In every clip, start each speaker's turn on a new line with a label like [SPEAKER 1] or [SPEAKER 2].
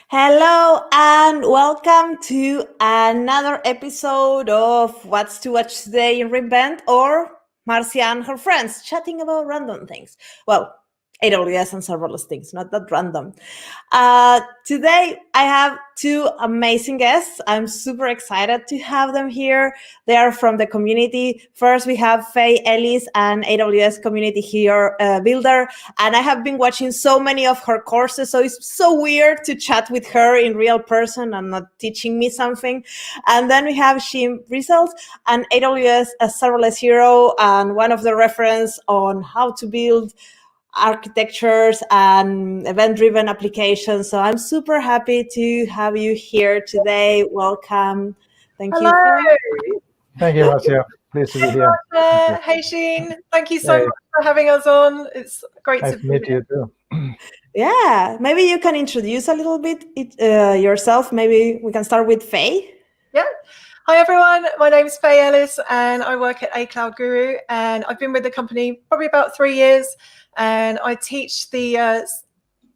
[SPEAKER 1] Hello and welcome to another episode of What's to Watch Today in reinvent, or Marcia and her friends chatting about random things. Well, AWS and serverless things, not that random. Today, I have two amazing guests. I'm super excited to have them here. They are from the community. First, we have Faye Ellis, an AWS community here builder. And I have been watching so many of her courses, so it's so weird to chat with her in real person and not teaching me something. And then we have Sheen, Brisals, an AWS serverless hero, and one of the reference on how to build architectures and event-driven applications. So I'm super happy to have you here today. Welcome. Thank
[SPEAKER 2] Hello.
[SPEAKER 1] you.
[SPEAKER 3] Thank you, Marcia. Pleased to be here.
[SPEAKER 2] Hey, Sheen. Thank you so much for having us on. It's great
[SPEAKER 3] nice
[SPEAKER 2] to
[SPEAKER 3] meet you too.
[SPEAKER 1] Yeah, maybe you can introduce a little bit yourself. Maybe we can start with Faye.
[SPEAKER 2] Yeah. Hi, everyone. My name is Faye Ellis, and I work at A Cloud Guru. And I've been with the company probably about 3 years. And I teach the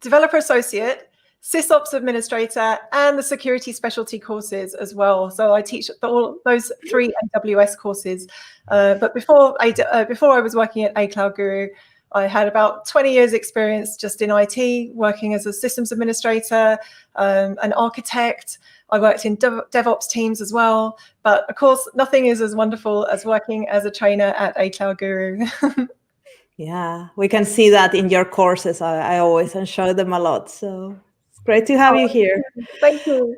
[SPEAKER 2] developer associate, SysOps administrator, and the security specialty courses as well. So I teach all those 3 AWS courses. But before I was working at A Cloud Guru, I had about 20 years experience just in IT, working as a systems administrator, an architect. I worked in DevOps teams as well. But of course, nothing is as wonderful as working as a trainer at A Cloud Guru.
[SPEAKER 1] Yeah, we can see that in your courses. I always enjoy them a lot. So it's great to have you here.
[SPEAKER 2] Thank you.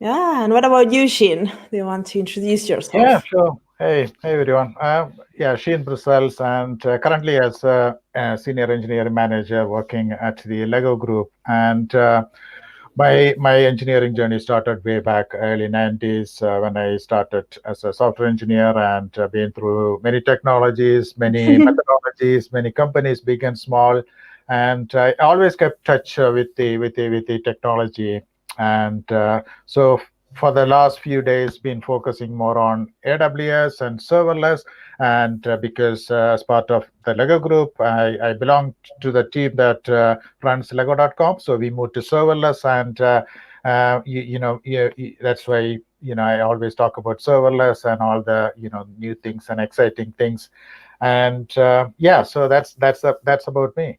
[SPEAKER 1] Yeah, and what about you, Sheen? Do you want to introduce yourself?
[SPEAKER 3] Yeah, sure. Hey everyone. Sheen Brisals, and currently as a senior engineering manager working at the Lego Group. And my engineering journey started way back early 90s when I started as a software engineer, and been through many technologies, many methodologies, many companies, big and small. And I always kept touch with the technology. And so for the last few days, been focusing more on AWS and serverless. And because as part of the Lego Group, I belong to the team that runs Lego.com. So we moved to serverless, and that's why I always talk about serverless and all the new things and exciting things. And so that's about me.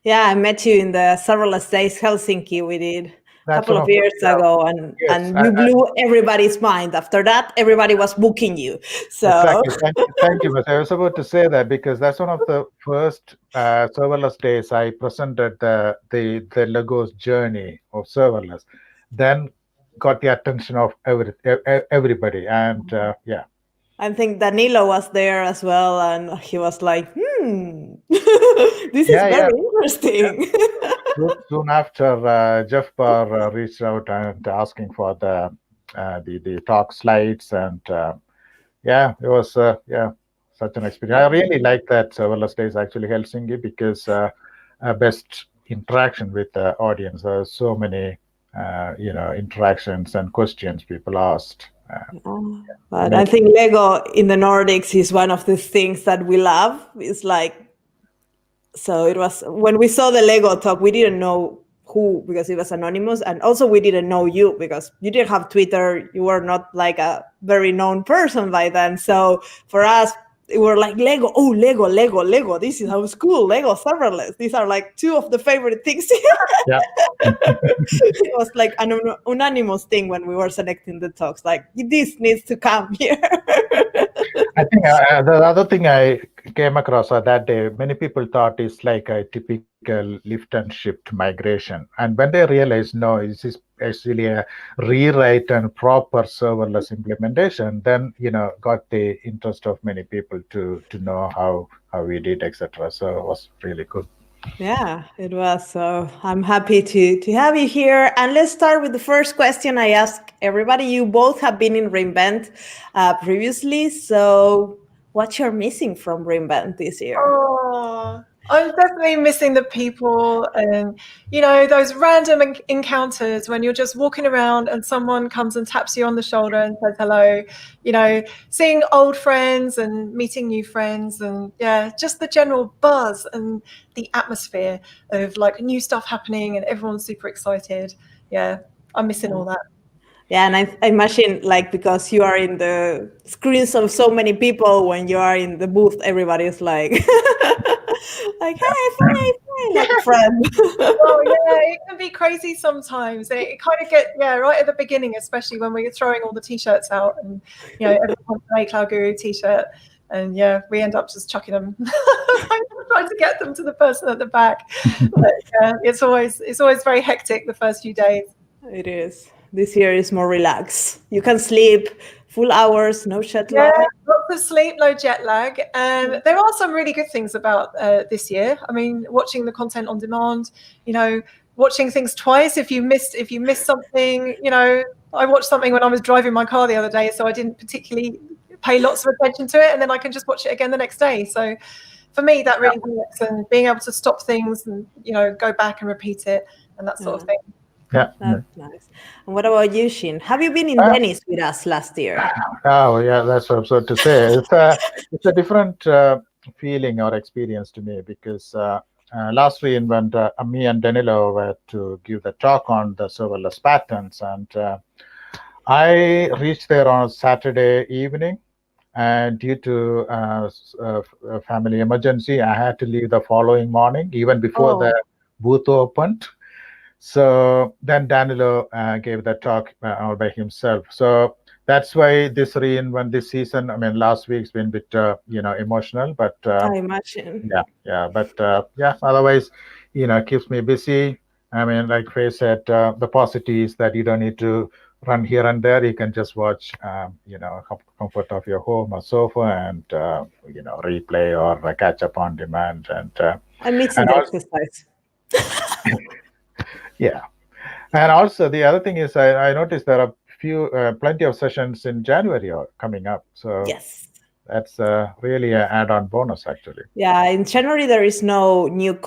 [SPEAKER 1] Yeah, I met you in the serverless days Helsinki. We did a couple of years ago, and you blew everybody's mind. After that, everybody was booking you. So
[SPEAKER 3] exactly. Thank you. I was about to say that because that's one of the first serverless days I presented the Lego's journey of serverless. Then got the attention of everybody, and
[SPEAKER 1] I think Danilo was there as well, and he was like, this is very interesting.
[SPEAKER 3] Soon after, Jeff Barr reached out and asking for the talk slides, and it was such an experience. I really like that serverless days actually Helsinki, because best interaction with the audience. There are so many interactions and questions people asked.
[SPEAKER 1] But I think Lego in the Nordics is one of the things that we love. It's like, so it was when we saw the Lego talk, we didn't know who, because it was anonymous, and also we didn't know you because you didn't have Twitter. You were not like a very known person by then. So for us, we were like, Lego, oh, Lego. This sounds cool. Lego serverless. These are like two of the favorite things here.
[SPEAKER 3] Yeah.
[SPEAKER 1] It was like an unanimous thing when we were selecting the talks. Like, this needs to come here.
[SPEAKER 3] I think the other thing I came across that day, many people thought it's like a typical lift and shift migration. And when they realized, no, this is actually a rewrite and proper serverless implementation, then, got the interest of many people to know how we did, etc. So it was really good.
[SPEAKER 1] Yeah, it was. So I'm happy to have you here. And let's start with the first question I ask everybody. You both have been in reinvent previously. So what you're missing from reinvent this year?
[SPEAKER 2] Oh, I'm definitely missing the people and, those random encounters when you're just walking around and someone comes and taps you on the shoulder and says hello, seeing old friends and meeting new friends and just the general buzz and the atmosphere of like new stuff happening and everyone's super excited. Yeah, I'm missing all that.
[SPEAKER 1] Yeah, and I imagine like because you are in the screens of so many people, when you are in the booth, everybody is like, like, hey, Faye, like a friend.
[SPEAKER 2] Oh yeah, it can be crazy sometimes. It kind of get right at the beginning, especially when we're throwing all the t-shirts out, and everyone wants an A Cloud Guru t-shirt, and we end up just chucking them, trying to get them to the person at the back. But it's always very hectic the first few days.
[SPEAKER 1] It is. This year is more relaxed. You can sleep full hours, no jet lag.
[SPEAKER 2] Yeah, lots of sleep, no jet lag. And there are some really good things about this year. I mean, watching the content on demand, watching things twice. If you missed something, I watched something when I was driving my car the other day, so I didn't particularly pay lots of attention to it, and then I can just watch it again the next day. So for me, that really works, and being able to stop things and, go back and repeat it and that sort of thing.
[SPEAKER 3] Yeah,
[SPEAKER 1] that's nice. And what about you, Sheen? Have you been in Venice with us last year?
[SPEAKER 3] Oh, yeah, that's what I was about to say. It's a different feeling or experience to me, because last reinvent, me and Danilo were to give the talk on the serverless patterns, and I reached there on Saturday evening, and due to a family emergency, I had to leave the following morning, even before the booth opened. So then Danilo gave the talk all by himself. So that's why this reinvent this season, I mean, last week's been a bit, emotional, but
[SPEAKER 1] I imagine.
[SPEAKER 3] Yeah. But otherwise, keeps me busy. I mean, like Faye said, the positive is that you don't need to run here and there. You can just watch, comfort of your home or sofa, and replay or catch up on demand. And
[SPEAKER 1] mixing the exercise.
[SPEAKER 3] Yeah, and also the other thing is I noticed there are plenty of sessions in January are coming up. So
[SPEAKER 1] yes,
[SPEAKER 3] that's really an add-on bonus, actually.
[SPEAKER 1] Yeah, in January there is no new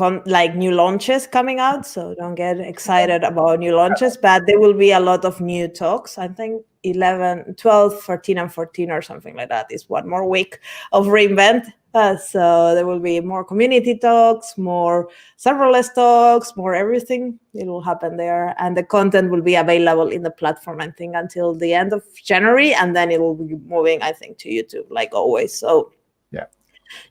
[SPEAKER 1] new launches coming out, so don't get excited about new launches, but there will be a lot of new talks. I think 11, 12, 13, and 14 or something like that is one more week of reinvent. So there will be more community talks, more serverless talks, more everything. It will happen there, and the content will be available in the platform, I think, until the end of January, and then it will be moving, I think, to YouTube like always. So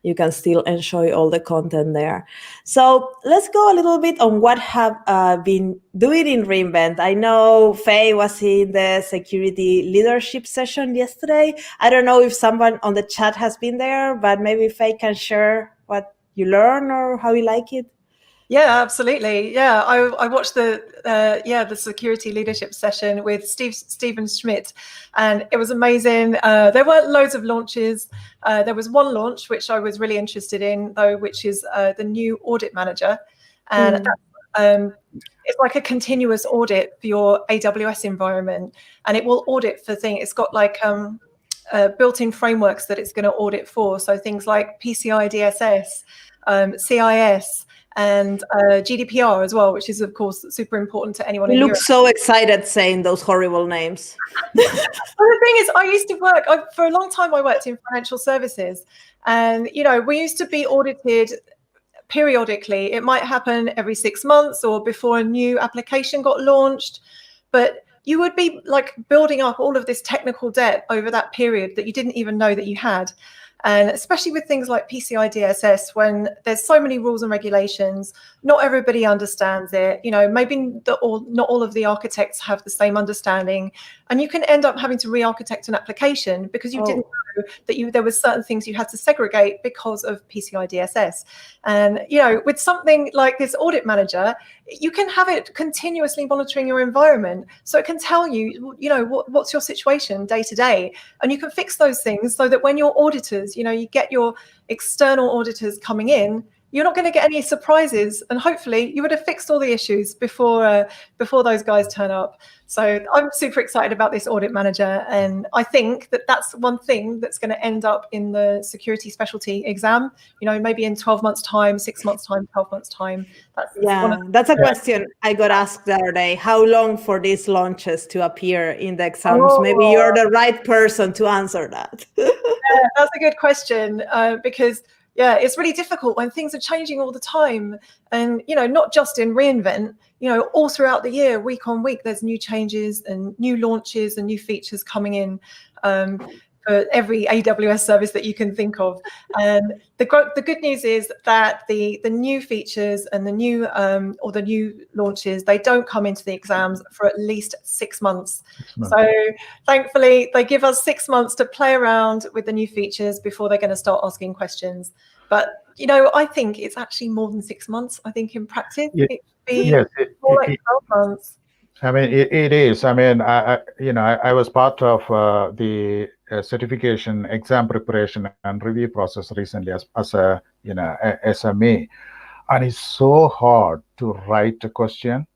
[SPEAKER 1] you can still enjoy all the content there. So let's go a little bit on what have been doing in reinvent. I know Faye was in the security leadership session yesterday. I don't know if someone on the chat has been there, but maybe Faye can share what you learned or how you like it.
[SPEAKER 2] Yeah, absolutely. Yeah, I watched the security leadership session with Stephen Schmidt, and it was amazing. There weren't loads of launches. There was one launch which I was really interested in, though, which is the new audit manager, and it's like a continuous audit for your AWS environment, and it will audit for things. It's got like built-in frameworks that it's going to audit for, so things like PCI DSS, CIS. And GDPR as well, which is, of course, super important to anyone in Europe.
[SPEAKER 1] You look so excited saying those horrible names.
[SPEAKER 2] Well, the thing is, I used to work, for a long time I worked in financial services. And, we used to be audited periodically. It might happen every 6 months or before a new application got launched. But you would be like building up all of this technical debt over that period that you didn't even know that you had. And especially with things like PCI DSS, when there's so many rules and regulations, not everybody understands it. Maybe not all of the architects have the same understanding, and you can end up having to re-architect an application because you didn't know that there was certain things you had to segregate because of PCI DSS. And with something like this audit manager, you can have it continuously monitoring your environment, so it can tell you, what's your situation day to day, and you can fix those things so that when your auditors, you get your external auditors coming in, you're not going to get any surprises, and hopefully you would have fixed all the issues before those guys turn up. So I'm super excited about this audit manager, and I think that that's one thing that's going to end up in the security specialty exam, maybe in 12 months time, 6 months time, 12 months time.
[SPEAKER 1] That's a question I got asked the other day. How long for these launches to appear in the exams? Maybe you're the right person to answer that.
[SPEAKER 2] Yeah, that's a good question, because it's really difficult when things are changing all the time, and not just in reInvent, all throughout the year, week on week, there's new changes and new launches and new features coming in for every AWS service that you can think of. And the good news is that the new features and the new launches, they don't come into the exams for at least 6 months. So thankfully, they give us 6 months to play around with the new features before they're going to start asking questions. But I think it's actually more than 6 months. I think in practice, it would be more like 12 months.
[SPEAKER 3] I mean, it is. I mean, I was part of the certification exam preparation and review process recently as a SME, and it's so hard to write a question,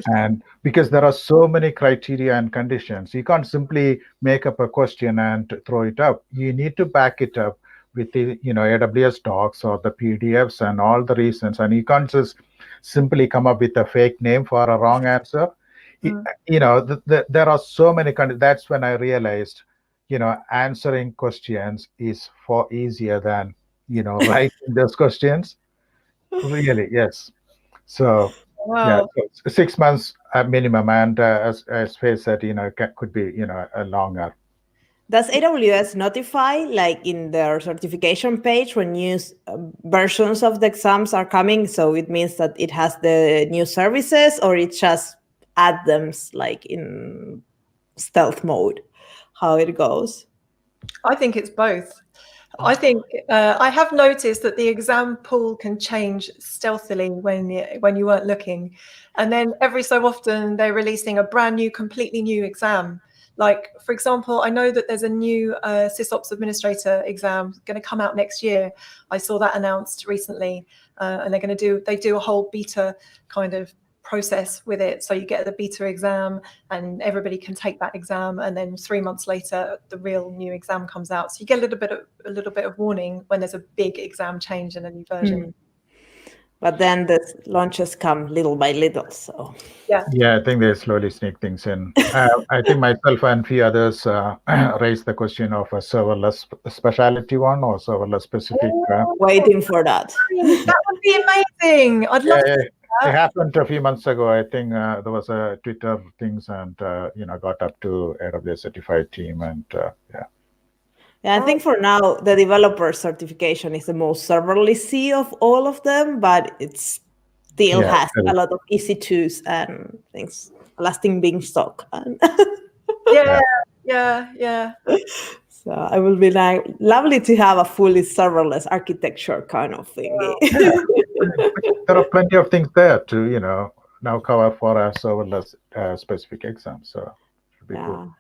[SPEAKER 3] and because there are so many criteria and conditions, you can't simply make up a question and throw it up. You need to back it up with the AWS docs or the PDFs and all the reasons, and you can't just simply come up with a fake name for a wrong answer. There are so many that's when I realized answering questions is far easier than writing those questions. Really, yes. So so 6 months minimum, and as Faye said, could be a longer.
[SPEAKER 1] Does AWS notify, like in their certification page, when new versions of the exams are coming? So it means that it has the new services, or it just add them like in stealth mode? How it goes?
[SPEAKER 2] I think it's both. I think I have noticed that the exam pool can change stealthily when you weren't looking, and then every so often they're releasing a brand new, completely new exam. Like, for example, I know that there's a new SysOps administrator exam going to come out next year. I saw that announced recently, and they do a whole beta kind of process with it. So you get the beta exam, and everybody can take that exam, and then 3 months later, the real new exam comes out. So you get a little bit of warning when there's a big exam change in a new version.
[SPEAKER 1] But then the launches come little by little. So
[SPEAKER 3] I think they slowly sneak things in. I think myself and a few others raised the question of a serverless specialty one or serverless specific.
[SPEAKER 1] Waiting for that.
[SPEAKER 2] That would be amazing. I'd love to.
[SPEAKER 3] It happened a few months ago. I think there was a Twitter things, and got up to AWS certified team, and
[SPEAKER 1] I think for now the developer certification is the most serverless of all of them, but it still has a lot of EC2s and things, lasting being stock.
[SPEAKER 2] Yeah.
[SPEAKER 1] So it will be lovely to have a fully serverless architecture kind of thing.
[SPEAKER 3] There are plenty of things there to now cover for a serverless specific exam. So it should be cool.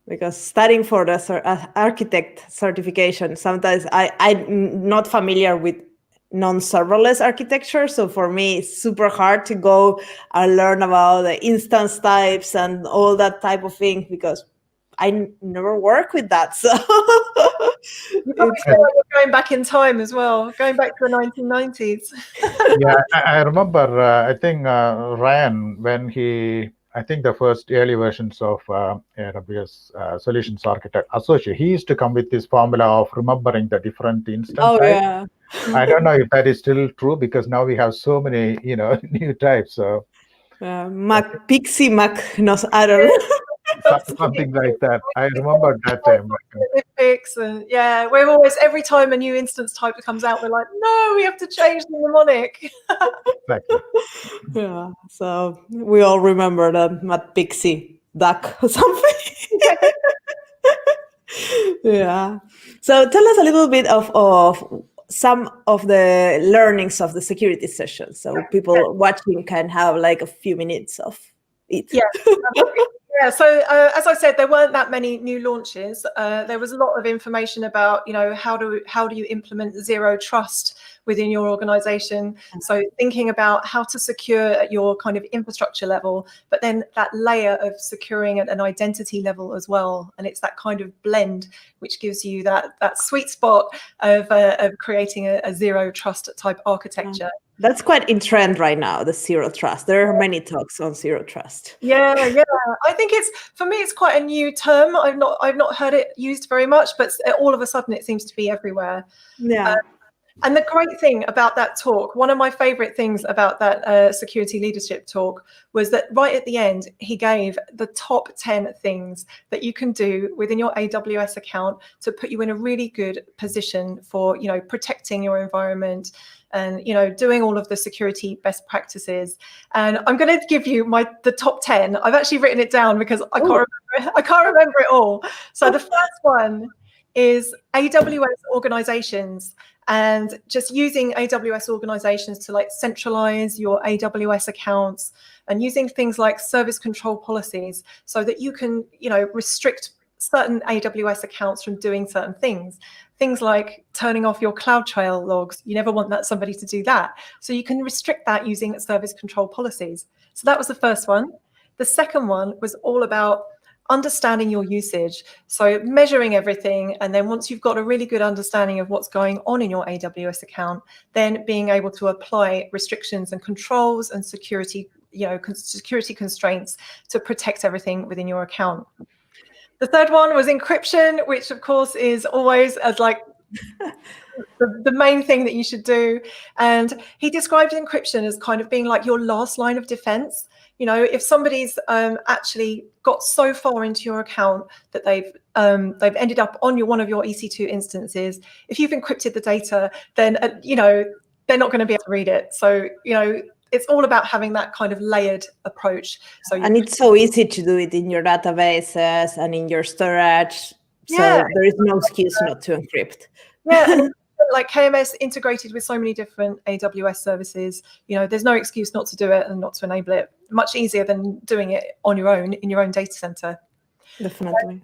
[SPEAKER 1] Because studying for the architect certification, sometimes I'm not familiar with non-serverless architecture. So for me, it's super hard to go and learn about the instance types and all that type of thing, because I never work with that. So
[SPEAKER 2] you probably feel like you're going back in time as well, going back to the 1990s.
[SPEAKER 3] I remember, I think Ryan, when I think the first early versions of AWS Solutions Architect Associate, he used to come with this formula of remembering the different instance types. I don't know if that is still true, because now we have so many, new types. So
[SPEAKER 1] Mac Pixie, Mac, no, I don't know.
[SPEAKER 3] Something like that. I remember that time.
[SPEAKER 2] And we're always, every time a new instance type comes out, we're like, no, we have to change the mnemonic.
[SPEAKER 3] Exactly.
[SPEAKER 1] So we all remember the Mac Pixie duck or something. So tell us a little bit of some of the learnings of the security session, so people watching can have like a few minutes of it.
[SPEAKER 2] So as I said, there weren't that many new launches. There was a lot of information about, how do you implement zero trust within your organization. So thinking about how to secure at your kind of infrastructure level, but then that layer of securing at an identity level as well. And it's that kind of blend which gives you that sweet spot of creating a zero trust type architecture.
[SPEAKER 1] That's quite in trend right now, the zero trust. There are many talks on zero trust.
[SPEAKER 2] Yeah. I think for me, it's quite a new term. I've not heard it used very much, but all of a sudden it seems to be everywhere.
[SPEAKER 1] Yeah.
[SPEAKER 2] And the great thing about that talk, one of my favorite things about that security leadership talk was that right at the end, he gave the top 10 things that you can do within your AWS account to put you in a really good position for, protecting your environment and, doing all of the security best practices. And I'm going to give you the top 10. I've actually written it down because I can't remember it all. So the first one is AWS organizations, and just using AWS organizations to centralize your AWS accounts, and using things like service control policies so that you can, restrict certain AWS accounts from doing certain things. Things like turning off your CloudTrail logs. You never want somebody to do that. So you can restrict that using service control policies. So that was the first one. The second one was all about understanding your usage. So measuring everything. And then once you've got a really good understanding of what's going on in your AWS account, then being able to apply restrictions and controls and security constraints to protect everything within your account. The third one was encryption, which of course is always the main thing that you should do. And he described encryption as kind of being like your last line of defense. If somebody's actually got so far into your account that they've ended up on one of your EC2 instances, if you've encrypted the data, then they're not going to be able to read it. So it's all about having that kind of layered approach.
[SPEAKER 1] And it's so easy to do it in your databases and in your storage. So there is no excuse not to encrypt.
[SPEAKER 2] Yeah. And like KMS integrated with so many different AWS services, there's no excuse not to do it and not to enable it. Much easier than doing it on your own in your own data center.
[SPEAKER 1] Definitely.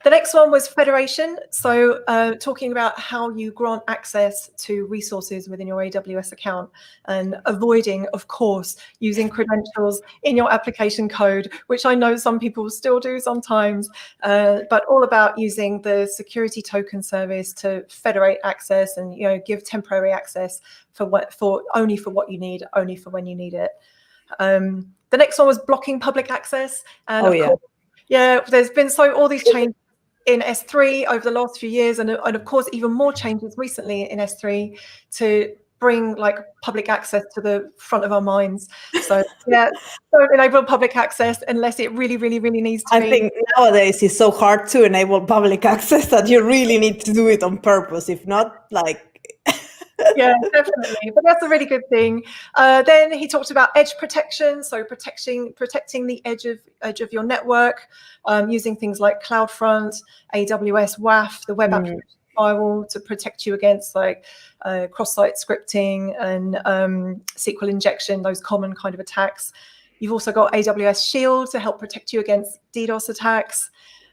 [SPEAKER 2] The next one was federation. So talking about how you grant access to resources within your AWS account, and avoiding, of course, using credentials in your application code, which I know some people still do sometimes, but all about using the security token service to federate access and give temporary access only for what you need, only for when you need it. The next one was blocking public access. And of course, there's been all these changes in S3 over the last few years, and of course even more changes recently in S3 to bring public access to the front of our minds. So don't enable public access unless it really, really, really needs to be.
[SPEAKER 1] I think nowadays it's so hard to enable public access that you really need to do it on purpose. If not,
[SPEAKER 2] Yeah, definitely. But that's a really good thing. Then he talked about edge protection, so protecting the edge of your network, using things like CloudFront, AWS WAF, the Web Application Firewall, to protect you against cross-site scripting and SQL injection, those common kind of attacks. You've also got AWS Shield to help protect you against DDoS attacks.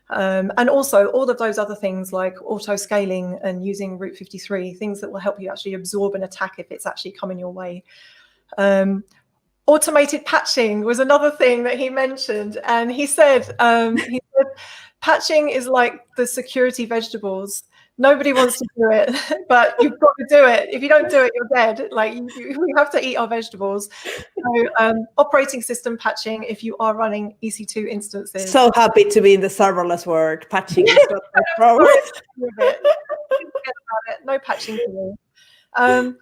[SPEAKER 2] And also all of those other things like auto scaling and using Route 53, things that will help you actually absorb an attack if it's actually coming your way. Automated patching was another thing that he mentioned. And he said patching is like the security vegetables. Nobody wants to do it, but you've got to do it. If you don't do it, you're dead. We have to eat our vegetables. So operating system patching if you are running EC2 instances.
[SPEAKER 1] So happy to be in the serverless world. Patching is not my problem.
[SPEAKER 2] No patching for me.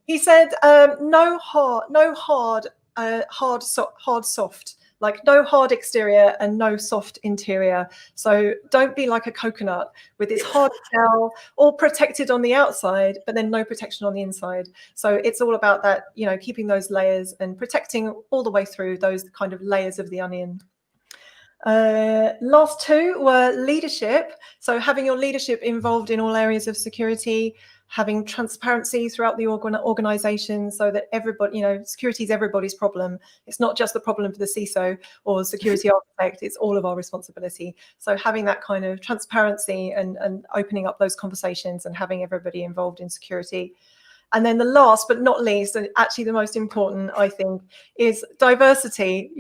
[SPEAKER 2] He said no hard, soft. No hard exterior and no soft interior. So don't be like a coconut with its hard shell, all protected on the outside, but then no protection on the inside. So it's all about that, keeping those layers and protecting all the way through those kind of layers of the onion. Last two were leadership. So having your leadership involved in all areas of security, having transparency throughout the organization so that everybody, security is everybody's problem. It's not just the problem for the CISO or security architect, it's all of our responsibility. So having that kind of transparency and opening up those conversations and having everybody involved in security. And then the last but not least, and actually the most important, I think, is diversity.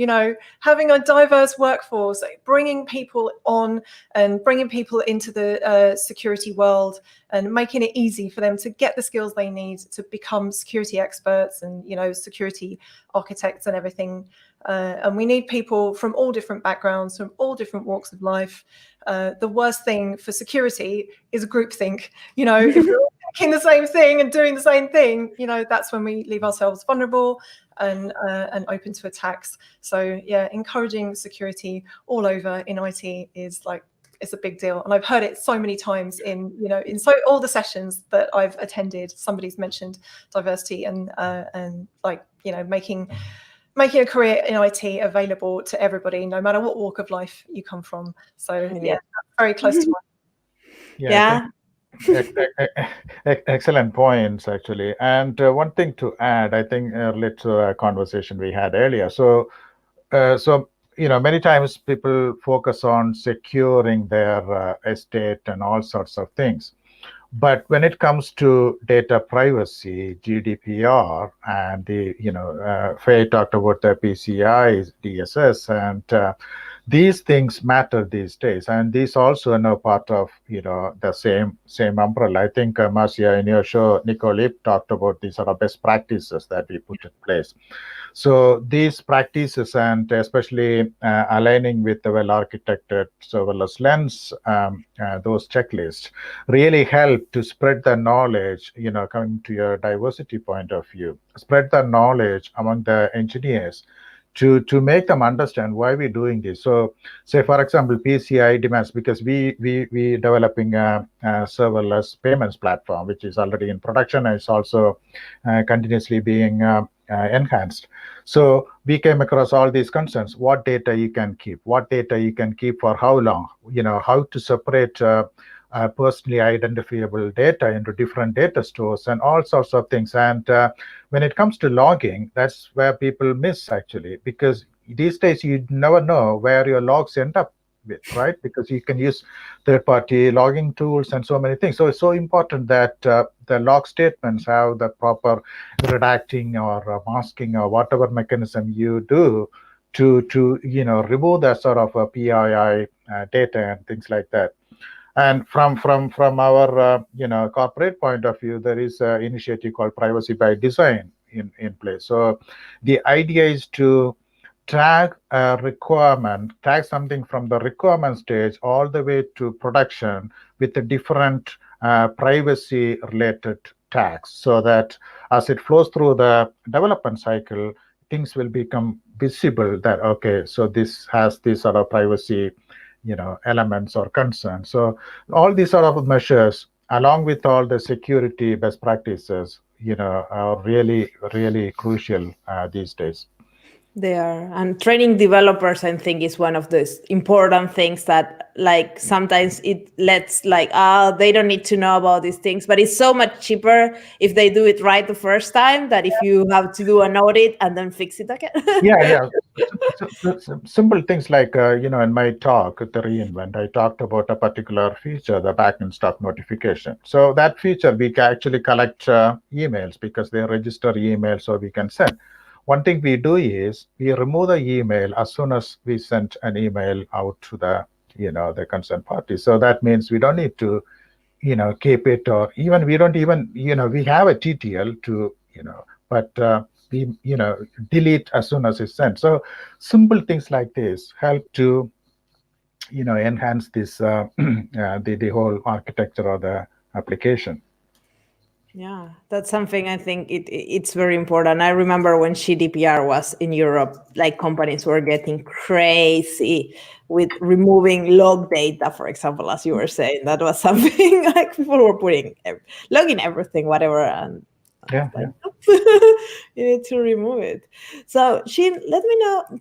[SPEAKER 2] Having a diverse workforce, bringing people on and bringing people into the security world and making it easy for them to get the skills they need to become security experts and, security architects and everything. And we need people from all different backgrounds, from all different walks of life. The worst thing for security is groupthink. If we're all thinking the same thing and doing the same thing, that's when we leave ourselves vulnerable and open to attacks. So yeah, encouraging security all over in IT is it's a big deal. And I've heard it so many times in all the sessions that I've attended. Somebody's mentioned diversity and making a career in IT available to everybody, no matter what walk of life you come from. So yeah, that's very close to mine.
[SPEAKER 3] Excellent points, actually. And one thing to add, I think, related to a conversation we had earlier. So many times people focus on securing their estate and all sorts of things. But when it comes to data privacy, GDPR, and Faye talked about the PCI, DSS, and these things matter these days. And these also are now part of the same umbrella. I think Marcia, in your show, Nicole talked about these sort of best practices that we put in place. So these practices, and especially aligning with the well-architected serverless lens, those checklists really help to spread the knowledge, coming to your diversity point of view, spread the knowledge among the engineers to make them understand why we're doing this. So say, for example, PCI demands, because we developing a serverless payments platform, which is already in production and it's also continuously being enhanced. So we came across all these concerns: what data you can keep, for how long, how to separate personally identifiable data into different data stores and all sorts of things. And when it comes to logging, that's where people miss, actually, because these days you never know where your logs end up with, right? Because you can use third-party logging tools and so many things. So it's so important that the log statements have the proper redacting or masking or whatever mechanism you do to remove that sort of PII data and things like that. And from our corporate point of view, there is an initiative called Privacy by Design in place. So the idea is to tag something from the requirement stage all the way to production with the different privacy related tags, so that as it flows through the development cycle, things will become visible that, okay, so this has this sort of privacy elements or concerns. So all these sort of measures, along with all the security best practices, are really, really crucial these days.
[SPEAKER 1] They are. And training developers, I think, is one of those important things that, sometimes it lets, they don't need to know about these things. But it's so much cheaper if they do it right the first time than if you have to do an audit and then fix it again.
[SPEAKER 3] So simple things like, in my talk at the reinvent, I talked about a particular feature, the backend stuff notification. So that feature, we can actually collect emails because they register emails, so we can send. One thing we do is we remove the email as soon as we send an email out to the concerned party. So that means we don't need to keep it, or even we don't even we have a TTL to but we delete as soon as it's sent. So simple things like this help to enhance this the whole architecture of the application.
[SPEAKER 1] Yeah, that's something I think it's very important. I remember when GDPR was in Europe, companies were getting crazy with removing log data, for example, as you were saying. That was something people were logging everything, whatever, and you need to remove it. So Sheen,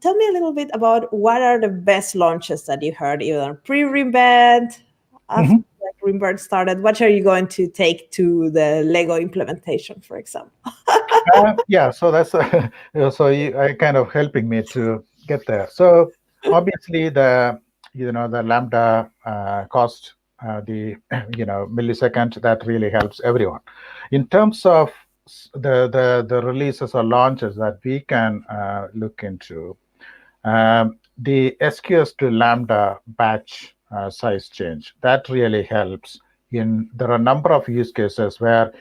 [SPEAKER 1] tell me a little bit about what are the best launches that you heard, either pre-reinvent, after reinvent started. What are you going to take to the Lego implementation, for example?
[SPEAKER 3] So that's so you are kind of helping me to get there. So obviously the lambda cost, the millisecond, that really helps everyone. In terms of the releases or launches that we can look into, the SQS to Lambda batch size change, that really helps. There are a number of use cases where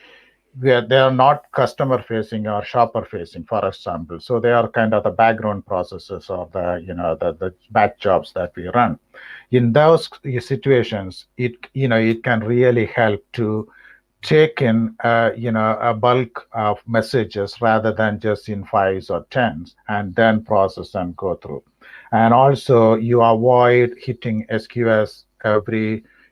[SPEAKER 3] they are not customer facing or shopper facing, for example. So they are kind of the background processes or the batch jobs that we run. In those situations, it can really help to take in a bulk of messages rather than just in 5s or 10s, and then process and go through. And also you avoid hitting SQS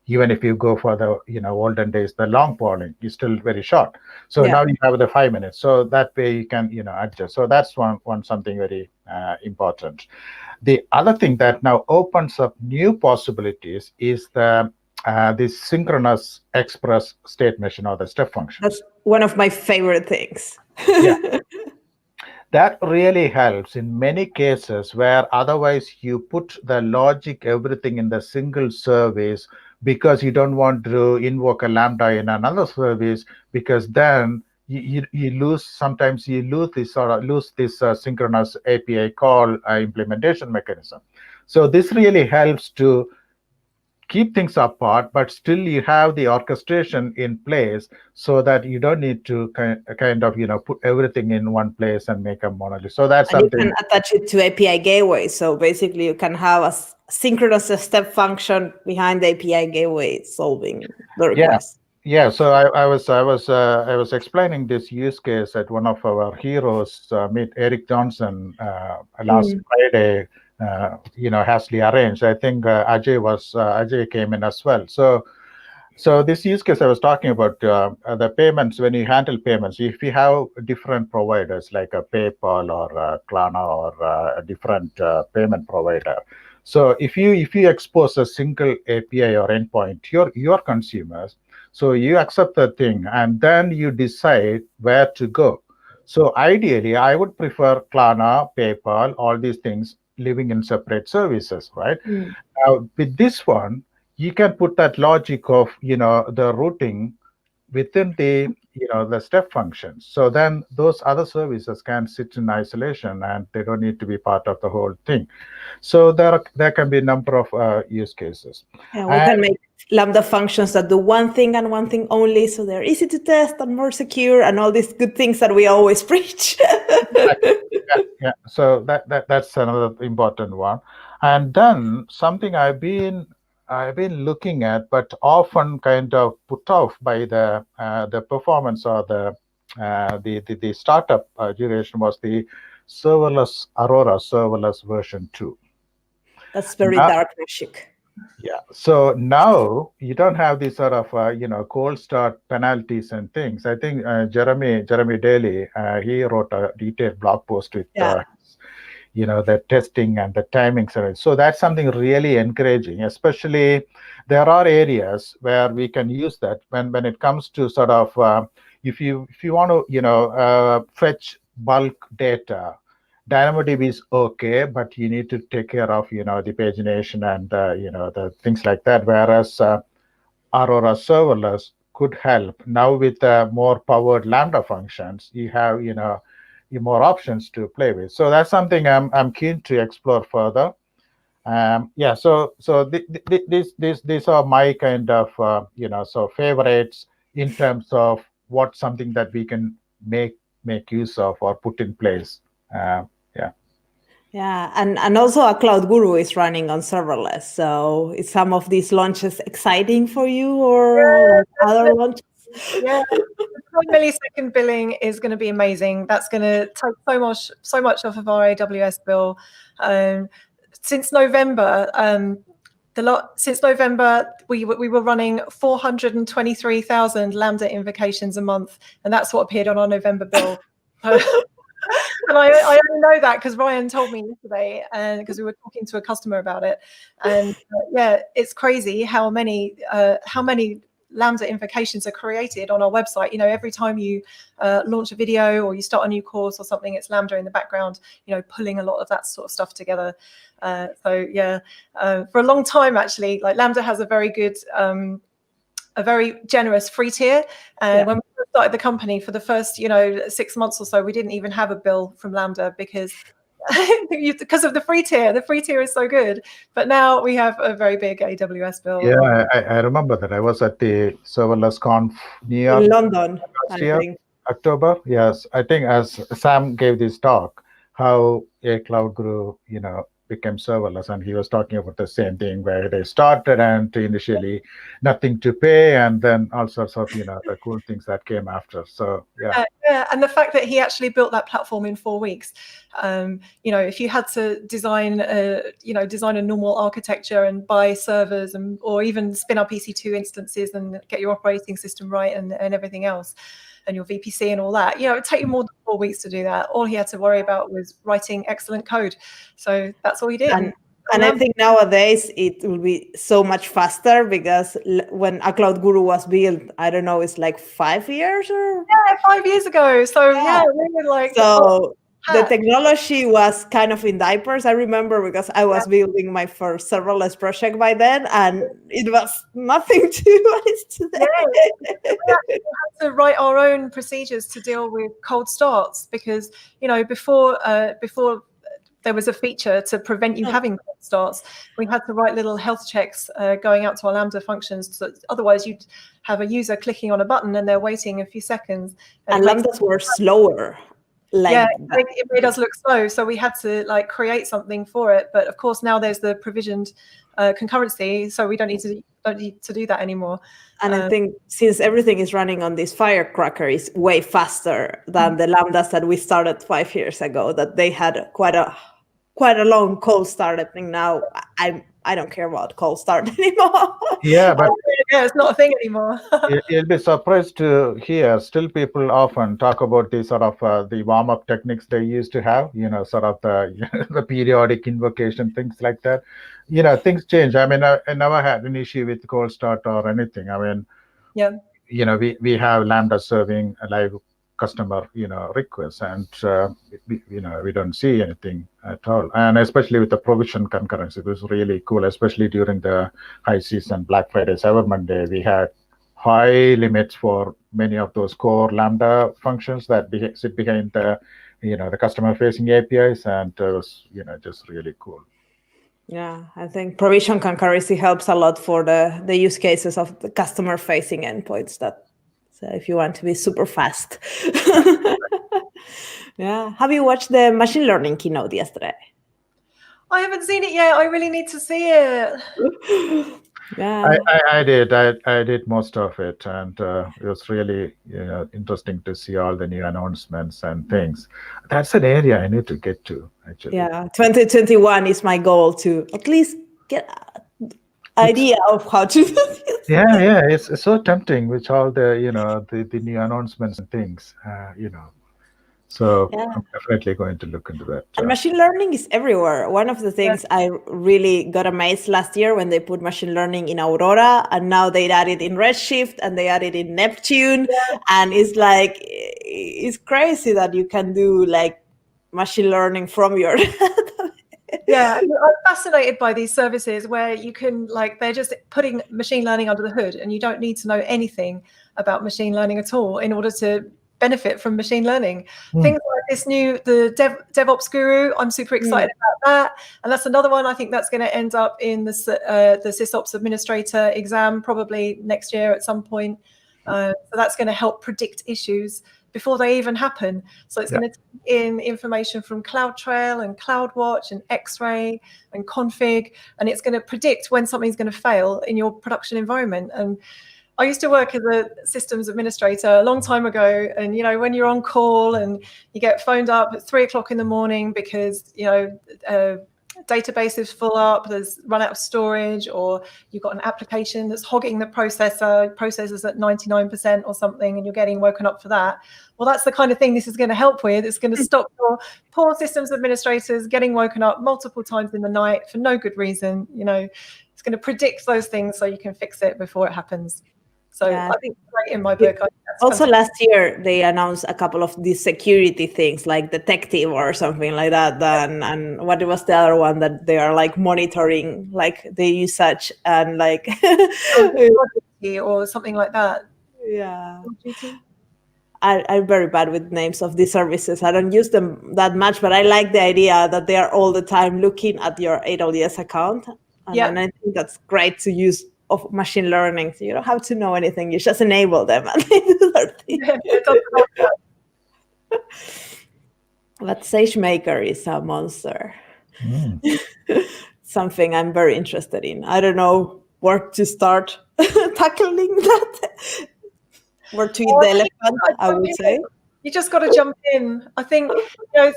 [SPEAKER 3] even if you go for the olden days, the long polling is still very short. So now you have the 5 minutes. So that way you can adjust. So that's one something very important. The other thing that now opens up new possibilities is the synchronous express state machine or the step function.
[SPEAKER 1] That's one of my favorite things.
[SPEAKER 3] Yeah. That really helps in many cases where otherwise you put the logic, everything in the single service, because you don't want to invoke a Lambda in another service, because then you lose, sometimes you lose this synchronous API call implementation mechanism. So this really helps to keep things apart, but still you have the orchestration in place so that you don't need to kind of put everything in one place and make a monolith. So that's something.
[SPEAKER 1] You can attach it to API gateway. So basically you can have a synchronous step function behind the API gateway solving the request.
[SPEAKER 3] Yeah, so I was explaining this use case at one of our heroes, meet Eric Johnson, last Friday. Hastily arranged. I think Ajay came in as well. So this use case I was talking about, the payments, when you handle payments, if you have different providers like a PayPal or a Klarna or a different payment provider. So if you expose a single API or endpoint to your consumers, so you accept the thing and then you decide where to go. So ideally, I would prefer Klarna, PayPal, all these things living in separate services, right? Now, with this one, you can put that logic of the routing within the the step functions. So then those other services can sit in isolation and they don't need to be part of the whole thing. So there can be a number of use cases.
[SPEAKER 1] Yeah, we can make Lambda functions that do one thing and one thing only, so they're easy to test and more secure and all these good things that we always preach.
[SPEAKER 3] Yeah. So that's another important one. And then something I've been looking at, but often kind of put off by the performance or the startup duration, was the serverless Aurora serverless version 2.
[SPEAKER 1] That's very dark magic.
[SPEAKER 3] Yeah. So now you don't have these sort of cold start penalties and things. I think Jeremy Daly, he wrote a detailed blog post with the testing and the timings. So that's something really encouraging. Especially there are areas where we can use that when it comes to sort of if you want to fetch bulk data. DynamoDB is okay, but you need to take care of the pagination and the things like that. Whereas Aurora serverless could help. Now with more powered Lambda functions, you have more options to play with. So that's something I'm keen to explore further. So these are my kind of favorites in terms of what something that we can make use of or put in place.
[SPEAKER 1] Yeah, and also a cloud guru is running on serverless. So is some of these launches exciting for you, or other launches?
[SPEAKER 2] Yeah, 1 millisecond billing is going to be amazing. That's going to take so much off of our AWS bill. Since November, we were running 423,000 Lambda invocations a month, and that's what appeared on our November bill. And I only know that because Ryan told me yesterday, and because we were talking to a customer about it. And it's crazy how many Lambda invocations are created on our website. Every time you launch a video or you start a new course or something, it's Lambda in the background, pulling a lot of that sort of stuff together. For a long time, actually, like Lambda has a very good, a very generous free tier. And when we first started the company, for the first 6 months or so, we didn't even have a bill from Lambda because of the free tier. The free tier is so good, but now we have a very big AWS bill.
[SPEAKER 3] Yeah, I remember that. I was at the Serverless Conf New York
[SPEAKER 1] in London,
[SPEAKER 3] last
[SPEAKER 1] I
[SPEAKER 3] year,
[SPEAKER 1] think.
[SPEAKER 3] October. Yes, I think as Sam gave this talk, how a cloud grew, became serverless, and he was talking about the same thing where they started and initially nothing to pay, and then all sorts of the cool things that came after. So yeah.
[SPEAKER 2] And the fact that he actually built that platform in 4 weeks. If you had to design a normal architecture and buy servers or even spin up EC2 instances and get your operating system right and everything else, and your VPC and all that, it would take you more than 4 weeks to do that. All he had to worry about was writing excellent code. So that's all he did.
[SPEAKER 1] And I think nowadays it will be so much faster because when a Cloud Guru was built, I don't know, it's like 5 years or
[SPEAKER 2] 5 years ago. So we were like,
[SPEAKER 1] the technology was kind of in diapers. I remember because I was building my first serverless project by then, and it was nothing to what is today.
[SPEAKER 2] We had to write our own procedures to deal with cold starts because before there was a feature to prevent you having cold starts. We had to write little health checks going out to our Lambda functions. So otherwise, you'd have a user clicking on a button and they're waiting a few seconds.
[SPEAKER 1] And Lambdas were slower.
[SPEAKER 2] It made us look slow. So we had to create something for it. But of course, now there's the provisioned concurrency, so we don't need to do that anymore.
[SPEAKER 1] And I think since everything is running on this firecracker, is way faster than the Lambdas that we started 5 years ago. That they had quite a long cold start. I think now I don't care about cold start anymore.
[SPEAKER 3] Yeah, but
[SPEAKER 2] it's not a thing anymore.
[SPEAKER 3] You'll be surprised to hear still people often talk about the sort of the warm-up techniques they used to have, sort of the periodic invocation, things like that. Things change. I mean, I never had an issue with cold start or anything. I mean, we have Lambda serving a live customer requests, and we don't see anything at all. And especially with the provision concurrency, it was really cool, especially during the high season, Black Friday, Cyber Monday. We had high limits for many of those core Lambda functions that sit behind the the customer facing APIs, and it was just really cool.
[SPEAKER 1] Yeah, I think provision concurrency helps a lot for the use cases of the customer facing endpoints. So if you want to be super fast. Yeah. Have you watched the machine learning keynote yesterday?
[SPEAKER 2] I haven't seen it yet. I really need to see it.
[SPEAKER 1] Yeah.
[SPEAKER 3] I did. I did most of it, and it was really interesting to see all the new announcements and things. That's an area I need to get to, actually.
[SPEAKER 1] Yeah, 2021 is my goal to at least get idea of how to do this.
[SPEAKER 3] Yeah, it's so tempting with all the the new announcements and things, So I'm definitely going to look into that.
[SPEAKER 1] And machine learning is everywhere. One of the things I really got amazed last year when they put machine learning in Aurora, and now they added in Redshift and they added in Neptune, and it's crazy that you can do machine learning from your
[SPEAKER 2] I'm fascinated by these services where you can they're just putting machine learning under the hood, and you don't need to know anything about machine learning at all in order to benefit from machine learning. Things like the DevOps Guru, I'm super excited about that, and that's another one. I think that's going to end up in the SysOps Administrator exam probably next year at some point. So that's going to help predict issues before they even happen. So it's going to take in information from CloudTrail and CloudWatch and X-Ray and config, and it's going to predict when something's going to fail in your production environment. And I used to work as a systems administrator a long time ago, and when you're on call and you get phoned up at 3 o'clock in the morning because database is full up, there's run out of storage, or you've got an application that's hogging the processor's at 99% or something, and you're getting woken up for that. Well, that's the kind of thing this is going to help with. It's going to stop your poor systems administrators getting woken up multiple times in the night for no good reason. It's going to predict those things so you can fix it before it happens. So I think it's great in my book.
[SPEAKER 1] Also, last year, they announced a couple of these security things like Detective or something like that. And what was the other one that they are monitoring the usage and
[SPEAKER 2] or something like that.
[SPEAKER 1] Yeah. I'm very bad with names of these services. I don't use them that much, but I like the idea that they are all the time looking at your AWS account. And
[SPEAKER 2] Yeah.
[SPEAKER 1] then I think that's great to use of machine learning. So you don't have to know anything. You just enable them and they do their thing.
[SPEAKER 2] It doesn't matter.
[SPEAKER 1] But SageMaker is a monster.
[SPEAKER 3] Mm.
[SPEAKER 1] Something I'm very interested in. I don't know where to start tackling that. Where to eat the elephant, I would say.
[SPEAKER 2] You just got to jump in. I think,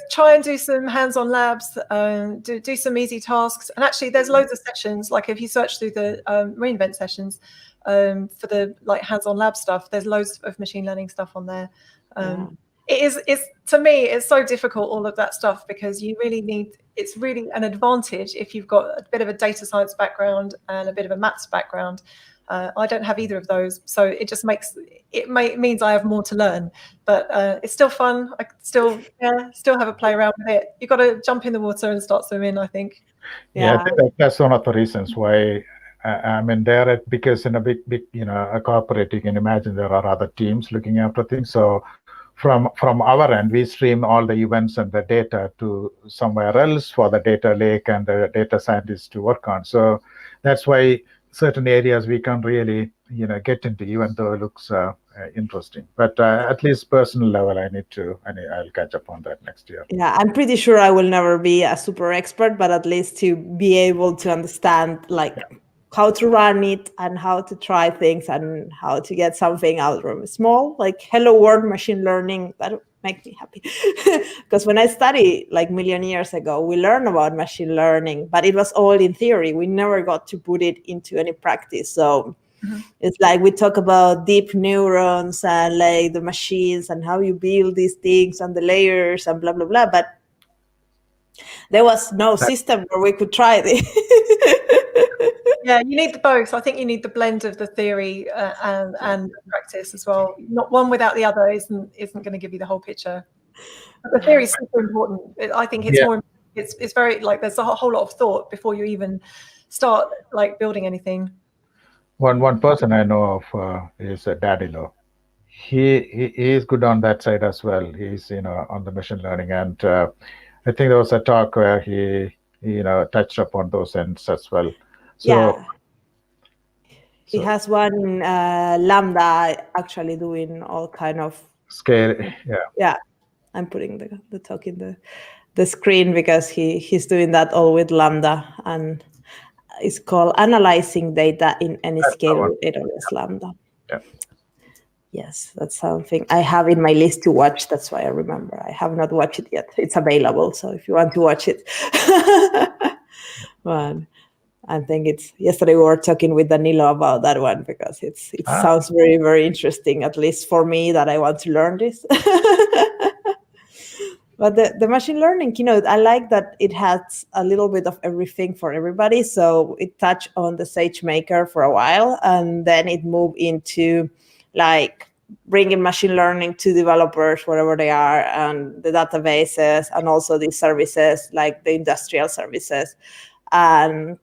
[SPEAKER 2] try and do some hands-on labs, do some easy tasks. And actually, there's loads of sessions. Like if you search through the reinvent sessions for the like hands-on lab stuff, there's loads of machine learning stuff on there. It's to me, it's so difficult, all of that stuff, because you really need. It's really an advantage if you've got a bit of a data science background and a bit of a maths background. I don't have either of those, so it just means I have more to learn. But it's still fun. I still have a play around with it. You've got to jump in the water and start swimming, I think.
[SPEAKER 3] Yeah, I think that's one of the reasons why. I mean, because in a big, a corporate, you can imagine there are other teams looking after things. So from our end, we stream all the events and the data to somewhere else for the data lake and the data scientists to work on. So that's why certain areas we can't really, get into, even though it looks interesting. But at least personal level, I'll catch up on that next year.
[SPEAKER 1] Yeah, I'm pretty sure I will never be a super expert, but at least to be able to understand how to run it and how to try things and how to get something out from small, like hello world machine learning. That makes me happy. Because when I studied like million years ago, we learned about machine learning, but it was all in theory. We never got to put it into any practice. So it's like we talk about deep neurons and like the machines and how you build these things and the layers and blah, blah, blah. But there was no system where we could try this.
[SPEAKER 2] Yeah, you need the both. I think you need the blend of the theory and the practice as well. Not one without the other isn't going to give you the whole picture. But the theory is super important. I think it's more. It's very there's a whole lot of thought before you even start building anything.
[SPEAKER 3] One person I know of is Dadilo. He is good on that side as well. He's on the machine learning, and I think there was a talk where he touched upon those ends as well. So,
[SPEAKER 1] he has one in Lambda actually doing all kind of
[SPEAKER 3] scale.
[SPEAKER 1] Yeah, I'm putting the talk in the screen because he's doing that all with Lambda, and it's called Analyzing Data in Any Scale with AWS Lambda.
[SPEAKER 3] Yeah.
[SPEAKER 1] Yes, that's something I have in my list to watch. That's why I remember. I have not watched it yet. It's available, so if you want to watch it. Well, I think yesterday we were talking with Danilo about that one because it sounds very, very interesting, at least for me, that I want to learn this. But the machine learning keynote, I like that it has a little bit of everything for everybody. So it touched on the SageMaker for a while, and then it moved into bringing machine learning to developers wherever they are, and the databases, and also the services like the industrial services, and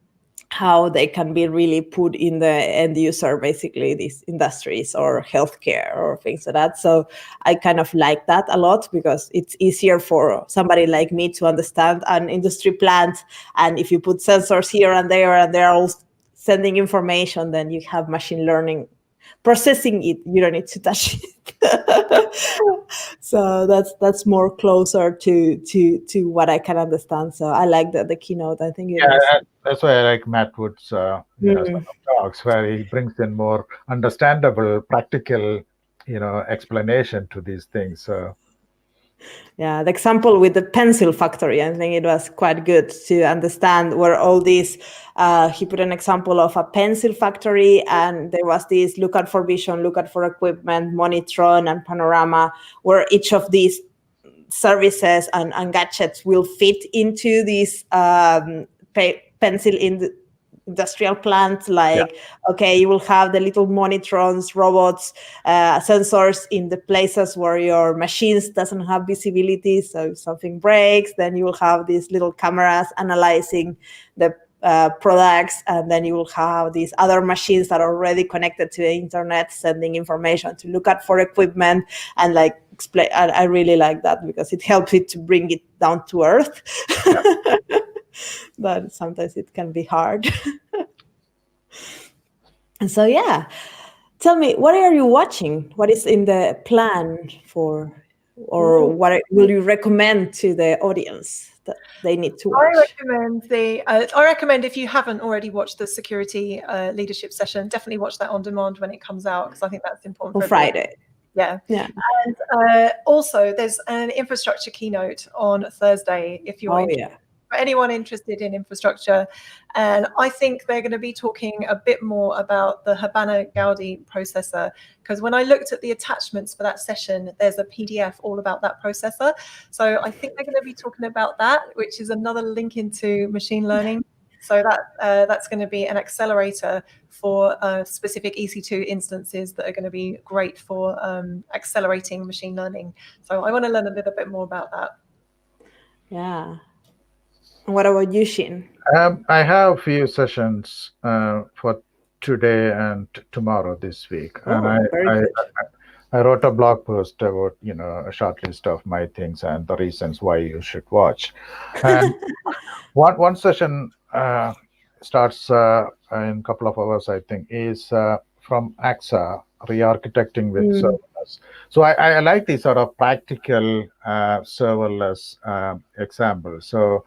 [SPEAKER 1] how they can be really put in the end user, basically these industries or healthcare or things like that. So I kind of like that a lot because it's easier for somebody like me to understand an industry plant. And if you put sensors here and they're all sending information, then you have machine learning processing it. You don't need to touch it. So that's more closer to what I can understand. So I like the keynote. I think
[SPEAKER 3] that's why I like Matt Wood's talks, where he brings in more understandable, practical, explanation to these things. So.
[SPEAKER 1] Yeah, the example with the pencil factory, I think it was quite good to understand where all these, he put an example of a pencil factory, and there was this lookout for vision, lookout for equipment, Monitron and Panorama, where each of these services and gadgets will fit into this pencil in the industrial plant. Okay, you will have the little Monitrons, robots, sensors in the places where your machines doesn't have visibility. So if something breaks, then you will have these little cameras analyzing the products, and then you will have these other machines that are already connected to the internet sending information to look at for equipment and like explain. I really like that because it helps it to bring it down to earth. But sometimes it can be hard. And so tell me, what are you watching? What is in the plan for, or what will you recommend to the audience that they need to watch?
[SPEAKER 2] I recommend if you haven't already watched the security leadership session, definitely watch that on demand when it comes out, because I think that's important.
[SPEAKER 1] On Friday.
[SPEAKER 2] Yeah. And also, there's an infrastructure keynote on Thursday if you're interested. For anyone interested in infrastructure. And I think they're going to be talking a bit more about the Habana Gaudi processor, because when I looked at the attachments for that session, there's a PDF all about that processor. So I think they're going to be talking about that, which is another link into machine learning. So that's going to be an accelerator for specific EC2 instances that are going to be great for accelerating machine learning. So I want to learn a little bit more about that.
[SPEAKER 1] Yeah. What about you, Sheen?
[SPEAKER 3] I have a few sessions for today and tomorrow this week, and I wrote a blog post about a short list of my things and the reasons why you should watch. And one session starts in a couple of hours, I think, is from AXA, re-architecting with serverless. So I like these sort of practical serverless examples. So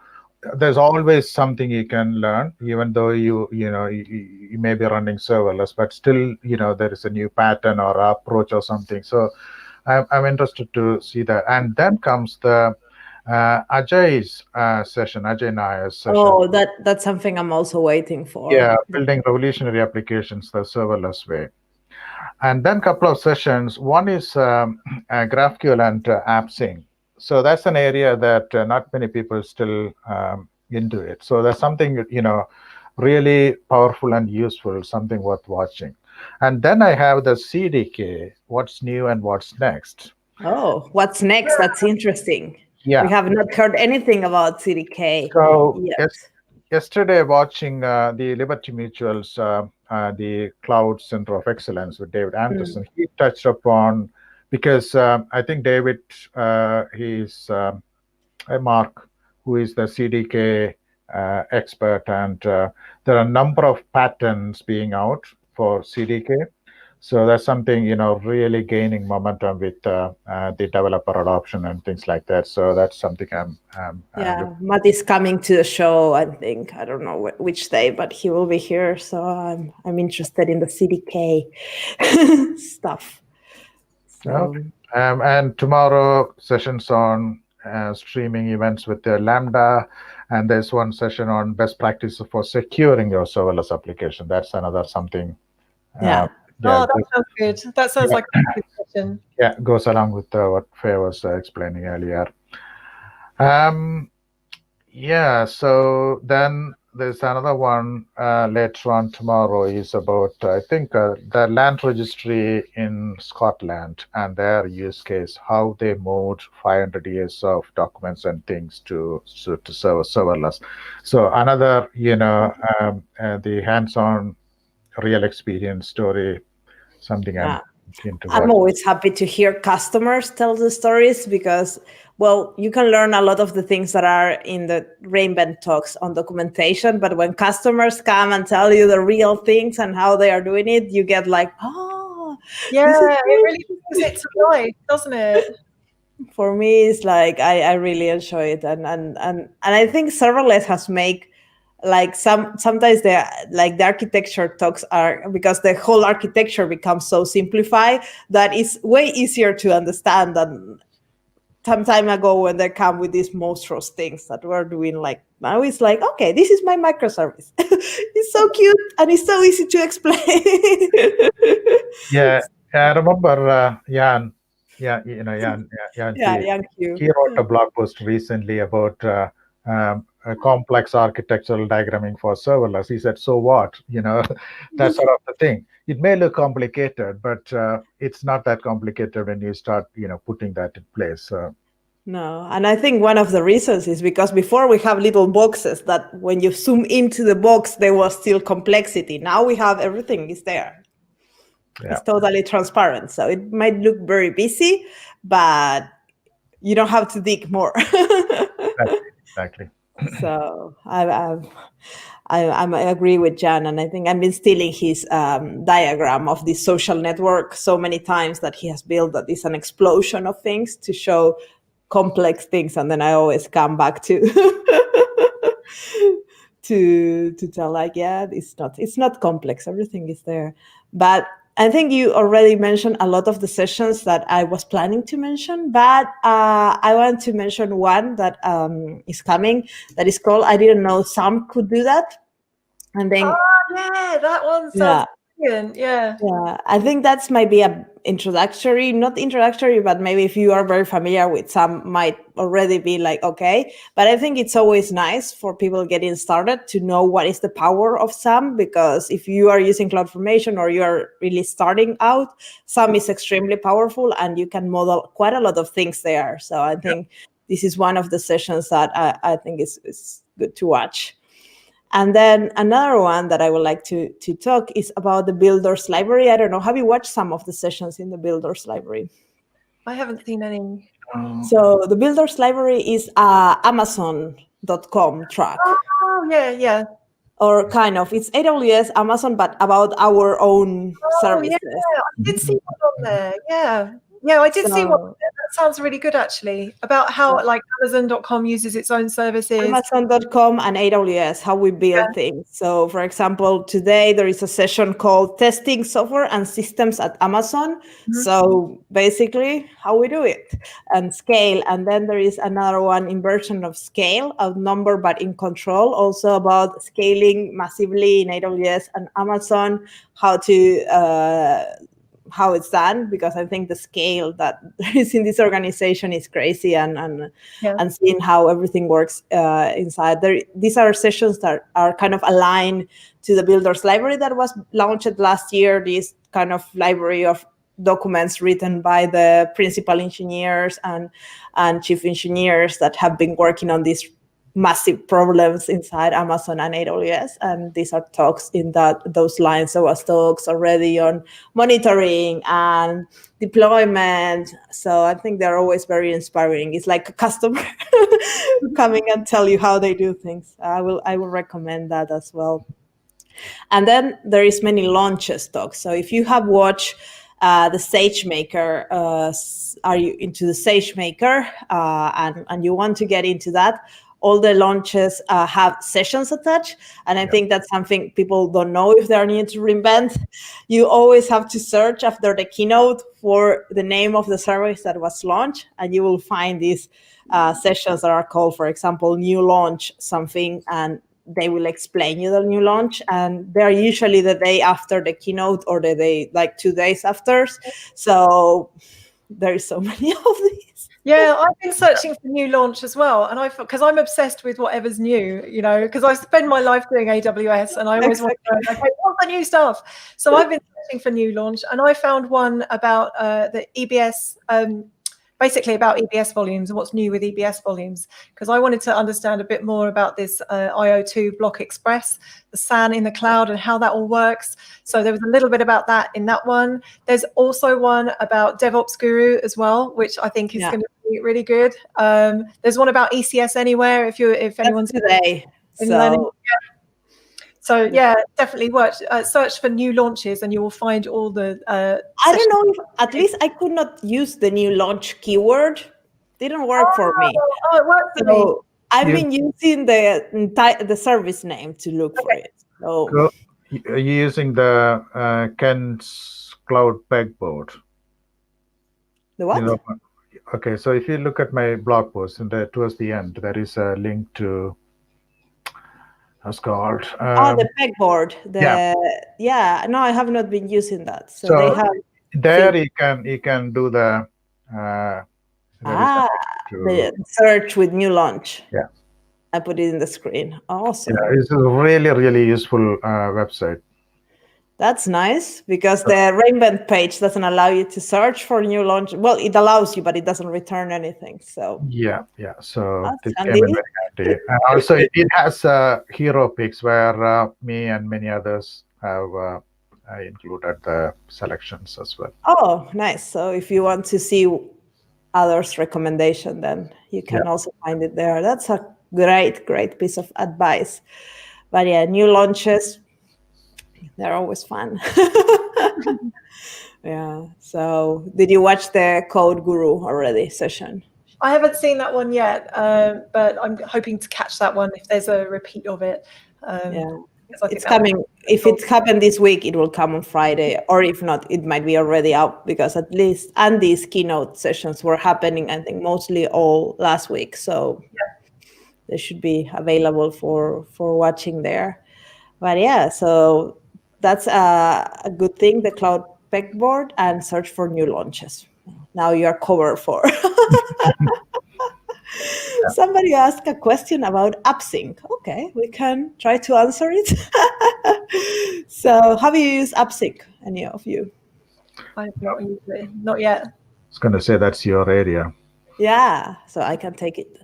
[SPEAKER 3] there's always something you can learn, even though you may be running serverless, but still there is a new pattern or approach or something. So I'm interested to see that. And then comes the Ajay's session, Ajay Nair's session.
[SPEAKER 1] Oh, that's something I'm also waiting for.
[SPEAKER 3] Yeah, building revolutionary applications the serverless way. And then a couple of sessions. One is GraphQL and AppSync. So that's an area that not many people still into it. So that's something really powerful and useful, something worth watching. And then I have the CDK, what's new and what's next.
[SPEAKER 1] Oh, what's next? That's interesting.
[SPEAKER 3] Yeah.
[SPEAKER 1] We have not heard anything about CDK yet.
[SPEAKER 3] Yesterday, watching the Liberty Mutual's the Cloud Center of Excellence with David Anderson, he touched upon, because I think David, he's Mark, who is the CDK expert, and there are a number of patents being out for CDK. So that's something, really gaining momentum with the developer adoption and things like that. So that's something
[SPEAKER 1] Matt is coming to the show, I think. I don't know which day, but he will be here. So I'm interested in the CDK stuff. So.
[SPEAKER 3] Okay. And tomorrow, sessions on streaming events with the Lambda. And there's one session on best practices for securing your serverless application. That's another something.
[SPEAKER 2] That sounds good. That sounds like a good session.
[SPEAKER 3] Yeah, goes along with what Faye was explaining earlier. So then there's another one later on tomorrow is about, I think, the land registry in Scotland and their use case, how they moved 500 years of documents and things to serverless. So another, the hands-on real experience story, something I'm keen to watch.
[SPEAKER 1] I'm always happy to hear customers tell the stories because, well, you can learn a lot of the things that are in the reinvent talks on documentation, but when customers come and tell you the real things and how they are doing it, you get like,
[SPEAKER 2] it really brings it to life, doesn't it?
[SPEAKER 1] For me, it's like I really enjoy it, and I think serverless has made like sometimes the architecture talks are, because the whole architecture becomes so simplified that it's way easier to understand than some time ago when they come with these monstrous things that we're doing. Like now it's like, okay, this is my microservice. It's so cute and it's so easy to explain.
[SPEAKER 3] I remember Jan. Jan
[SPEAKER 1] Q.
[SPEAKER 3] He wrote a blog post recently about a complex architectural diagramming for serverless. He said, so what? That sort of the thing. It may look complicated, but it's not that complicated when you start, putting that in place.
[SPEAKER 1] No, and I think one of the reasons is because before we have little boxes that when you zoom into the box, there was still complexity. Now we have everything is there.
[SPEAKER 3] Yeah.
[SPEAKER 1] It's totally transparent. So it might look very busy, but you don't have to dig more.
[SPEAKER 3] Exactly.
[SPEAKER 1] So I agree with Jan, and I think I've been stealing his diagram of this social network so many times that he has built that is an explosion of things to show complex things, and then I always come back to to tell like, yeah, it's not complex, everything is there. But I think you already mentioned a lot of the sessions that I was planning to mention, but I want to mention one that is coming that is called I Didn't Know Some Could Do That. And then
[SPEAKER 2] Yeah, that one sounds
[SPEAKER 1] yeah.
[SPEAKER 2] brilliant. Yeah.
[SPEAKER 1] Yeah, I think that's maybe a introductory, not introductory, but maybe if you are very familiar with some might already be like, okay. But I think it's always nice for people getting started to know what is the power of some, because if you are using CloudFormation or you are really starting out, some is extremely powerful and you can model quite a lot of things there. So I think this is one of the sessions that I think is good to watch. And then another one that I would like to talk is about the Builders Library. I don't know, have you watched some of the sessions in the Builders Library?
[SPEAKER 2] I haven't seen any.
[SPEAKER 1] So the Builders Library is a Amazon.com track.
[SPEAKER 2] Oh, yeah.
[SPEAKER 1] Or kind of, it's AWS, Amazon, but about our own services.
[SPEAKER 2] Yeah, I did see one on there. Yeah, I did see one. That sounds really good, actually, about how like Amazon.com uses its own services.
[SPEAKER 1] Amazon.com and AWS, how we build things. So, for example, today there is a session called Testing Software and Systems at Amazon. Mm-hmm. So basically, how we do it and scale. And then there is another one in version of scale, outnumber but in control, also about scaling massively in AWS and Amazon, how it's done, because I think the scale that is in this organization is crazy, and seeing how everything works inside there. These are sessions that are kind of aligned to the Builders Library that was launched last year. This kind of library of documents written by the principal engineers and chief engineers that have been working on these massive problems inside Amazon and AWS, and these are talks in those lines. So was talks already on monitoring and deployment. So I think they're always very inspiring. It's like a customer coming and tell you how they do things. I will recommend that as well. And then there is many launches talks. So if you have watched the SageMaker, are you into the SageMaker and you want to get into that? All the launches have sessions attached. And I think that's something people don't know if they're new to reinvent. You always have to search after the keynote for the name of the service that was launched. And you will find these sessions that are called, for example, new launch something. And they will explain you the new launch. And they're usually the day after the keynote or the day, like 2 days after. So there is so many of these.
[SPEAKER 2] Yeah, I've been searching for new launch as well, and because I'm obsessed with whatever's new, because I spend my life doing AWS, and I always want to know, okay, what's the new stuff? So I've been searching for new launch, and I found one about the EBS, basically about EBS volumes and what's new with EBS volumes, because I wanted to understand a bit more about this IO2 Block Express, the SAN in the cloud, and how that all works. So there was a little bit about that in that one. There's also one about DevOps Guru as well, which I think is going to be really good. There's one about ECS Anywhere if anyone's
[SPEAKER 1] today.
[SPEAKER 2] So definitely search for new launches, and you will find all the.
[SPEAKER 1] I don't know if at least I could not use the new launch keyword. Didn't work for me.
[SPEAKER 2] Oh, it worked for me.
[SPEAKER 1] I've been using the service name to look for it. So
[SPEAKER 3] are you using the Ken's Cloud Pegboard?
[SPEAKER 1] The what?
[SPEAKER 3] Okay, so if you look at my blog post and towards the end, there is a link to. That's called.
[SPEAKER 1] The pegboard. No, I have not been using that. So they have.
[SPEAKER 3] There you can do the.
[SPEAKER 1] The search with new launch.
[SPEAKER 3] Yeah.
[SPEAKER 1] I put it in the screen. Awesome.
[SPEAKER 3] Yeah, it's a really, really useful website.
[SPEAKER 1] That's nice because the reinvent page doesn't allow you to search for new launch. Well, it allows you, but it doesn't return anything. So
[SPEAKER 3] yeah. So
[SPEAKER 1] that's
[SPEAKER 3] this came
[SPEAKER 1] handy.
[SPEAKER 3] in very handy. And also, it has hero picks where me and many others have included the selections as well.
[SPEAKER 1] Oh, nice. So if you want to see others' recommendation, then you can also find it there. That's a great piece of advice. But yeah, new launches, they're always fun. Yeah. So did you watch the Code Guru already session?
[SPEAKER 2] I haven't seen that one yet, but I'm hoping to catch that one if there's a repeat of it.
[SPEAKER 1] Yeah.
[SPEAKER 2] because I think
[SPEAKER 1] It's
[SPEAKER 2] that
[SPEAKER 1] coming. If it happened this week, it will come on Friday, or if not, it might be already out because at least Andy's keynote sessions were happening, I think, mostly all last week. So they should be available for watching there. But yeah, so that's a good thing, the cloud pegboard, and search for new launches. Now you're covered for. Somebody asked a question about AppSync. Okay, we can try to answer it. So have you used AppSync, any of you?
[SPEAKER 2] I have not used it, not yet.
[SPEAKER 3] I was going to say that's your area.
[SPEAKER 1] Yeah, so I can take it.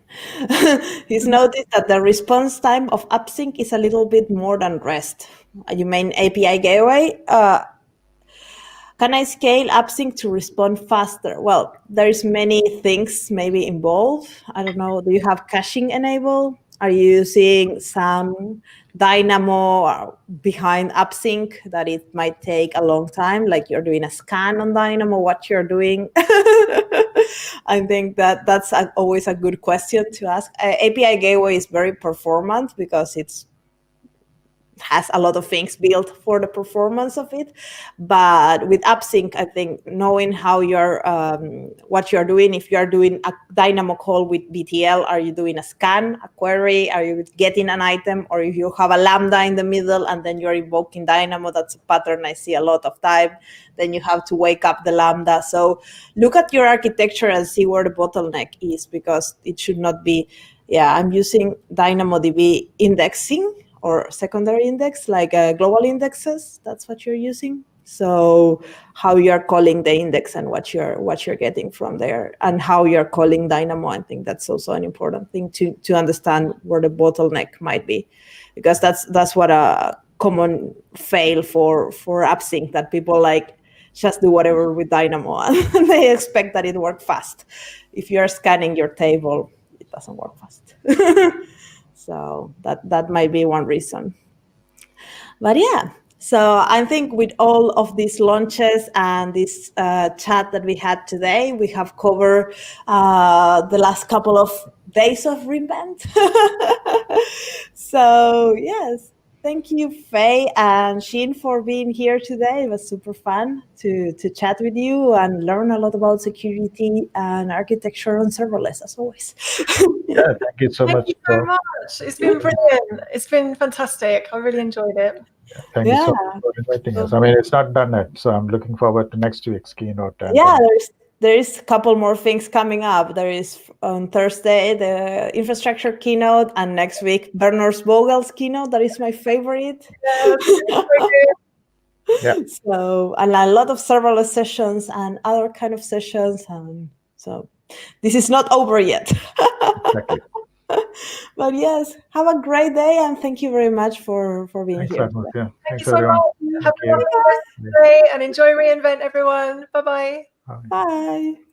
[SPEAKER 1] He's noticed that the response time of AppSync is a little bit more than REST. You mean API gateway? Can I scale AppSync to respond faster? Well, there's many things maybe involved. I don't know. Do you have caching enabled? Are you using some Dynamo behind AppSync that it might take a long time, like you're doing a scan on Dynamo, what you're doing? I think that's always a good question to ask. API Gateway is very performant because it's has a lot of things built for the performance of it, but with AppSync, I think knowing how you're what you're doing, if you are doing a Dynamo call with BTL, are you doing a scan, a query, are you getting an item, or if you have a Lambda in the middle and then you're invoking Dynamo, that's a pattern I see a lot of time, then you have to wake up the Lambda. So look at your architecture and see where the bottleneck is, because it should not be, I'm using DynamoDB indexing or secondary index, like global indexes. That's what you're using. So how you're calling the index and what you're getting from there, and how you're calling Dynamo. I think that's also an important thing to understand where the bottleneck might be, because that's what a common fail for AppSync, that people like just do whatever with Dynamo and they expect that it works fast. If you're scanning your table, it doesn't work fast. So that might be one reason. But yeah, so I think with all of these launches and this chat that we had today, we have covered the last couple of days of reinvent. So yes, thank you, Faye and Sheen, for being here today. It was super fun to chat with you and learn a lot about security and architecture on serverless, as always.
[SPEAKER 3] Yeah, thank you so much.
[SPEAKER 2] Thank you so much. It's been brilliant. It's been fantastic. I really enjoyed it.
[SPEAKER 3] Thank you so much for inviting us. I mean, it's not done yet, so I'm looking forward to next week's keynote.
[SPEAKER 1] There is a couple more things coming up. There is on Thursday the infrastructure keynote, and next week Bernard Vogel's keynote. That is my favorite.
[SPEAKER 3] Yeah.
[SPEAKER 1] So, and a lot of serverless sessions and other kind of sessions, and so this is not over yet.
[SPEAKER 3] Exactly.
[SPEAKER 1] But yes, have a great day, and thank you very much for being
[SPEAKER 3] Thanks
[SPEAKER 1] here.
[SPEAKER 3] Yeah.
[SPEAKER 2] Thank you so much. Have a wonderful rest of the day and enjoy reinvent, everyone. Bye-bye.
[SPEAKER 1] Bye.